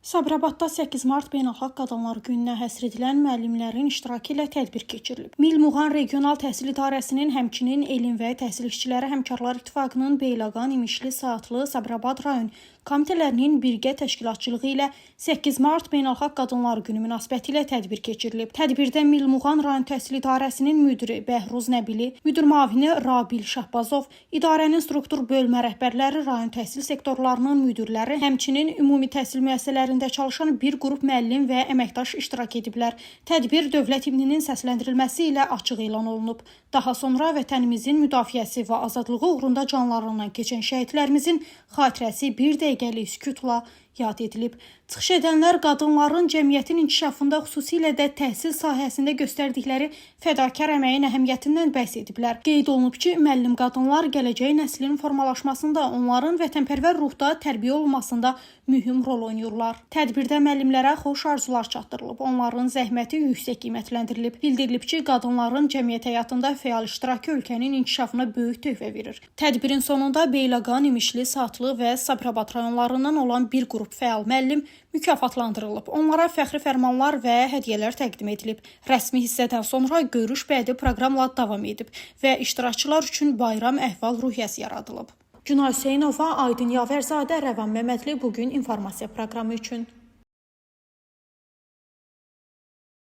Sabirabadda 8 mart Beynəlxalq Qadınlar Gününə həsr edilən müəllimlərin iştirakı ilə tədbir keçirilib. Milmuğan Regional Təhsil İdarəsinin, həmçinin Elm və Təhsil İşçiləri Həmkarlar İttifaqının Beyləqan, İmişli, Saatlı, Sabirabad rayon komitələrinin birgə təşkilatçılığı ilə 8 mart Beynəlxalq Qadınlar Günü münasibətilə tədbir keçirilib. Tədbirdə Milmuğan rayon təhsil idarəsinin müdiri Bəhruz Nəbili, müdir müavini Rabil Şahbazov, idarənin struktur bölmə rəhbərləri, rayon təhsil sektorlarının müdirləri, həmçinin ümumi təhsil müəssisələrində çalışan bir qrup müəllim və əməkdaş iştirak ediblər. Tədbir dövlət himninin səsləndirilməsi ilə açıq elan olunub. Daha sonra vətənimizin müdafiəsi və azadlığı uğrunda canlarından keçən şəhidlərimizin xatirəsi bir dəqiqəlik sükutla yad edilib. Çıxış edənlər qadınların cəmiyyətin inkişafında, xüsusilə də təhsil sahəsində göstərdikləri fədakar əməyin əhəmiyyətindən bəhs ediblər. Qeyd olunub ki, müəllim qadınlar gələcək nəslin formalaşmasında, onların vətənpərvər ruhda tərbiyə olunmasında mühüm rol oynayırlar. Tədbirdə müəllimlərə xoş arzular çatdırılıb, onların zəhməti yüksək qiymətləndirilib. Bildirilib ki, qadınların cəmiyyət həyatında fəal iştirakı ölkənin inkişafına böyük töhfə verir. Tədbirin sonunda Beyləqan, İmişli, Saatlı və Sabirabad rayonlarından olan bir qrup fəal müəllim mükafatlandırılıb. Onlara fəxri fərmanlar və hədiyyələr təqdim edilib. Rəsmi hissədən sonra görüş bədi proqramla davam edib və iştirakçılar üçün bayram əhval-ruhiyyəsi yaradılıb. Günay Hüseynova, Aydın Yavərzadə, Rəvan Məmmədli bugün informasiya proqramı üçün.